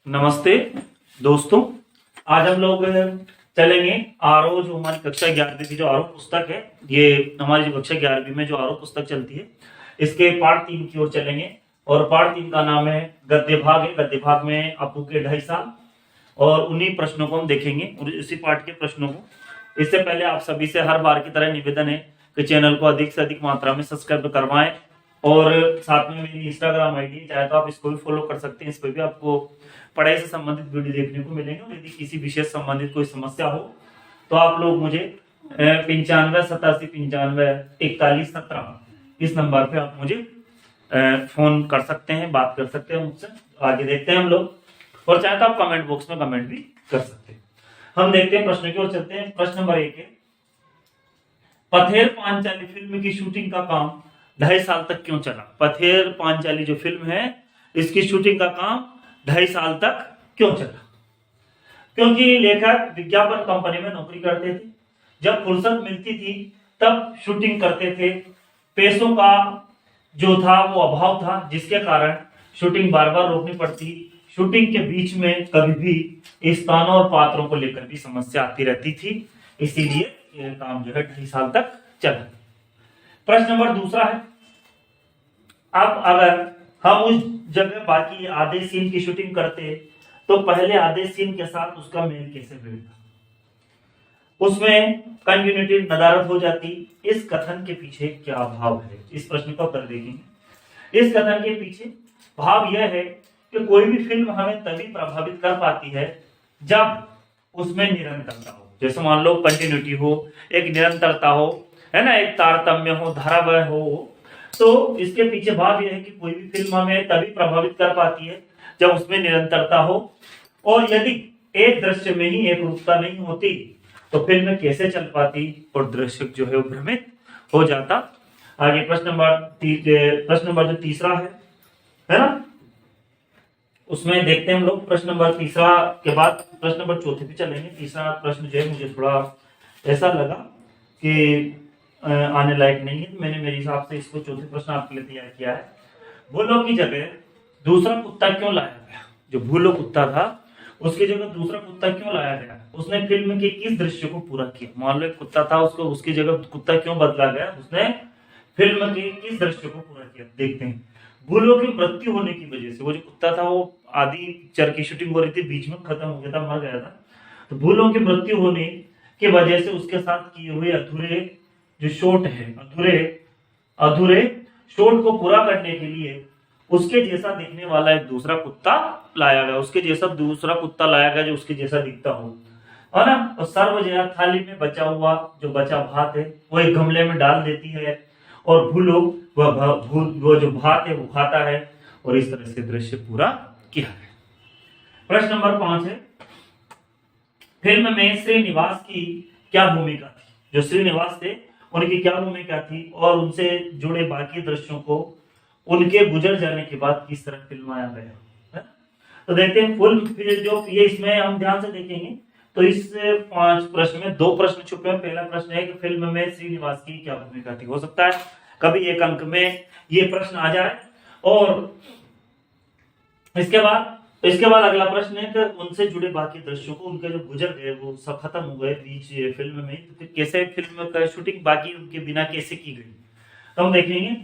नमस्ते दोस्तों। आज हम लोग चलेंगे आरओ, जो हमारी कक्षा 11वीं की जो आरओ पुस्तक है, ये हमारी जो कक्षा 11वीं में जो आरओ पुस्तक चलती है, इसके पाठ 3 की ओर चलेंगे। और पाठ 3 का नाम है गद्य भाग। है गद्य भाग में अपू के 2.5 साल, और उन्हीं प्रश्नों को हम देखेंगे और इसी पाठ के प्रश्नों को। इससे पहले आप सभी से हर बार की तरह निवेदन है कि चैनल को अधिक से अधिक मात्रा में सब्सक्राइब करवाएं, और साथ में मेरी इंस्टाग्राम आईडी चाहे तो आप इसको भी फॉलो कर सकते हैं। इस पर भी आपको पढ़ाई से संबंधित वीडियो देखने को मिलेंगे। और यदि किसी विषय से संबंधित कोई समस्या हो तो आप लोग मुझे 9587954117 इस नंबर पे आप मुझे फोन कर सकते हैं, बात कर सकते हैं मुझसे। आगे देखते हैं हम लोग, और चाहे तो आप कमेंट बॉक्स में कमेंट भी कर सकते हैं। हम देखते हैं प्रश्न की ओर चलते हैं। प्रश्न नंबर 1 है, पथेर पांचाली फिल्म की शूटिंग का काम 2.5 साल तक क्यों चला? पथेर पांचाली जो फिल्म है, इसकी शूटिंग का काम 2.5 साल तक क्यों चला? क्योंकि लेखक विज्ञापन कंपनी में नौकरी करते थे। जब फुर्सत मिलती थी तब शूटिंग करते थे। पैसों का जो था वो अभाव था, जिसके कारण शूटिंग बार बार रोकनी पड़ती। शूटिंग के बीच में कभी भी स्थानों और पात्रों को लेकर भी समस्या आती रहती थी, इसीलिए यह काम जो है 2.5 साल तक चला। प्रश्न नंबर 2 है, अब अगर हम उस जगह बाकी आधे सीन की शूटिंग करते तो पहले आधे सीन के साथ उसका मेल कैसे बैठता? उसमें कंटिन्यूटी नदारद हो जाती। इस कथन के पीछे क्या भाव है? इस प्रश्न का उत्तर देखेंगे। इस कथन के पीछे भाव यह है कि कोई भी फिल्म हमें तभी प्रभावित कर पाती है जब उसमें निरंतरता हो। जैसे मान लो कंटिन्यूटी हो, एक निरंतरता हो, है ना, एक तारतम्य हो, धारावाह हो। तो इसके पीछे भाव यह है कि कोई भी फिल्म हमें तभी प्रभावित कर पाती है जब उसमें निरंतरता हो। और यदि एक दृश्य में ही एक रूपता नहीं होती तो फिल्म कैसे चल पाती, और दर्शक जो है वो भ्रमित हो जाता। आगे प्रश्न नंबर जो 3 है ना, उसमें देखते हैं हम लोग। प्रश्न नंबर 3 के बाद प्रश्न नंबर 4 पे चलेंगे। 3 प्रश्न जो है मुझे थोड़ा ऐसा लगा कि आने लायक नहीं है, मैंने मेरे हिसाब से इसको 4थे प्रश्न आपके लिए तैयार किया है। भूलो की जगह दूसरा कुत्ता क्यों लाया गया? जो भूलो कुत्ता था उसकी जगह दूसरा कुत्ता क्यों लाया गया? उसने फिल्म के किस दृश्य को पूरा किया? मान लो एक कुत्ता था, उसको उसकी जगह कुत्ता क्यों बदला गया? उसने फिल्म के किस दृश्य को पूरा किया? देखते हैं। भूलो की मृत्यु होने की वजह से, वो जो कुत्ता था वो आधी पिक्चर की शूटिंग हो रही थी, बीच में खत्म हो गया था, मर गया था। तो भूलों की मृत्यु होने की वजह से उसके साथ किए हुए अधूरे जो शॉट है, अधूरे शॉट को पूरा करने के लिए उसके जैसा दिखने वाला एक दूसरा कुत्ता लाया गया। उसके जैसा दूसरा कुत्ता लाया गया जो उसके जैसा दिखता हो, है ना। और सर्वजया थाली में बचा हुआ जो बचा भात है वो एक गमले में डाल देती है, और भूलो वो जो भात है वो खाता है, और इस तरह से दृश्य पूरा किया है। प्रश्न नंबर 5 है, फिल्म में श्रीनिवास की क्या भूमिका थी? जो श्रीनिवास थे उनकी क्या भूमिका थी, और उनसे जुड़े बाकी दृश्यों को उनके गुजर जाने के बाद किस तरह फिल्माया गया है? तो देखते हैं फुल जो ये इसमें हम ध्यान से देखेंगे तो इस 5 प्रश्न में 2 प्रश्न छुपे हैं। पहला प्रश्न है कि फिल्म में श्रीनिवास की क्या भूमिका थी। हो सकता है कभी एक अंक में ये प्रश्न आ जाए। और इसके बाद अगला प्रश्न है कि उनसे जुड़े बाकी दृश्यों को, उनके जो गुजर गए वो सब खत्म हो गए बीच फिल्म में, तो फिर कैसे फिल्म का शूटिंग बाकी उनके बिना कैसे की गई? तो हम देखेंगे।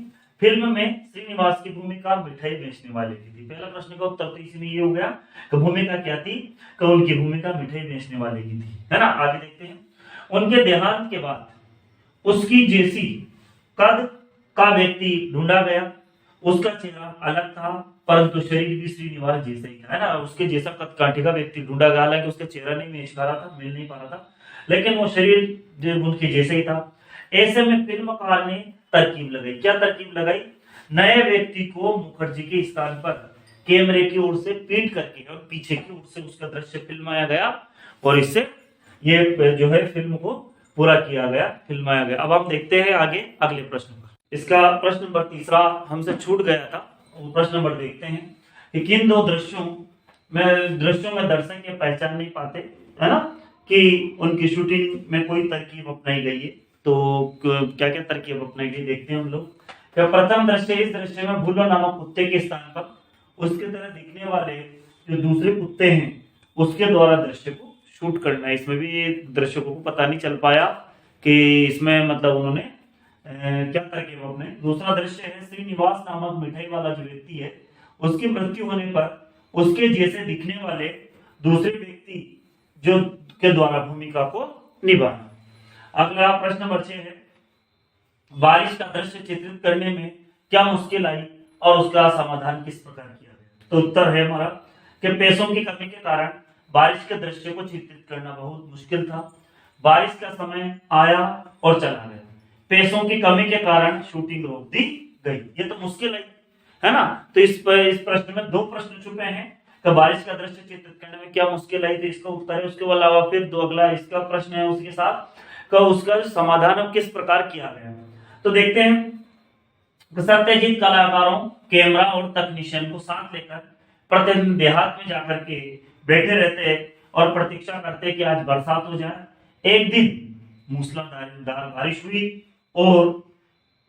फिल्म में श्रीनिवास की भूमिका मिठाई बेचने वाले की थी। पहला प्रश्न का उत्तर तो इसमें ये हो गया कि भूमिका क्या थी, कि उनकी भूमिका मिठाई बेचने वाले की थी, है ना। आगे देखते हैं। उनके देहांत के बाद उसकी जैसी कद का व्यक्ति ढूंढा गया। उसका चेहरा अलग था परंतु शरीर भी श्रीनिवास जैसा ही था, है ना। उसके जैसा कद काठी का व्यक्ति ढूंढा गया, हालांकि उसका चेहरा नहीं मेच पा रहा था, मिल नहीं पा रहा था, लेकिन वो शरीर जो उनके जैसे ही था। ऐसे में फिल्मकार ने तरकीब लगाई। क्या तरकीब लगाई? नए व्यक्ति को मुखर्जी के स्थान पर कैमरे की ओर से पीट करके और पीछे की ओर से उसका दृश्य फिल्माया गया, और इससे ये जो है फिल्म को पूरा किया गया, फिल्माया गया। अब हम देखते हैं आगे अगले प्रश्न पर। इसका प्रश्न नंबर 3 हमसे छूट गया था, वो प्रश्न नंबर देखते हैं कि किन 2 दृश्यों में दर्शक ये पहचान नहीं पाते, है ना, कि उनकी शूटिंग में कोई तरकीब अपनाई गई है। तो क्या क्या तरकीब अपनाई गई देखते हैं हम लोग। प्रथम दृश्य, इस दृश्य में भूलो नामक कुत्ते के स्थान पर उसके तरह दिखने वाले जो दूसरे कुत्ते हैं उसके द्वारा दृश्य को शूट करना है। इसमें भी दर्शकों को पता नहीं चल पाया कि इसमें मतलब उन्होंने क्या करके वो अपने। दूसरा दृश्य है श्रीनिवास नामक मिठाई वाला जो व्यक्ति है उसकी मृत्यु होने पर उसके जैसे दिखने वाले दूसरे व्यक्ति जो के द्वारा भूमिका को निभाना। अगला प्रश्न नंबर 6 है बारिश का दृश्य चित्रित करने में क्या मुश्किल आई और उसका समाधान किस प्रकार किया गया। तो उत्तर है हमारा कि पैसों की कमी के कारण बारिश के दृश्य को चित्रित करना बहुत मुश्किल था। बारिश का समय आया और चला गया, पैसों की कमी के कारण शूटिंग रोक दी गई। ये तो मुश्किल है ना। तो इस प्रश्न में 2 प्रश्न छुपे हैं कि बारिश का दृश्य चित्रित करने में क्या मुश्किल आई, तो इसका उत्तर है। उसके अलावा फिर 2 अगला इसका प्रश्न है उसके साथ का उसका समाधान किस प्रकार किया गया। तो देखते हैं सत्यजीत कलाकारों कैमरा और तकनीशियन को साथ लेकर प्रतिदिन देहात में जाकर के बैठे रहते और प्रतीक्षा करते कि आज बरसात हो जाए। एक दिन मूसलाधार बारिश हुई और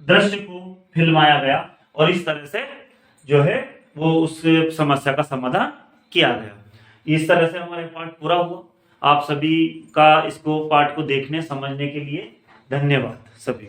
दृश्य को फिल्माया गया और इस तरह से जो है वो उस समस्या का समाधान किया गया। इस तरह से हमारे पाठ पूरा हुआ। आप सभी का इसको पाठ को देखने समझने के लिए धन्यवाद सभी।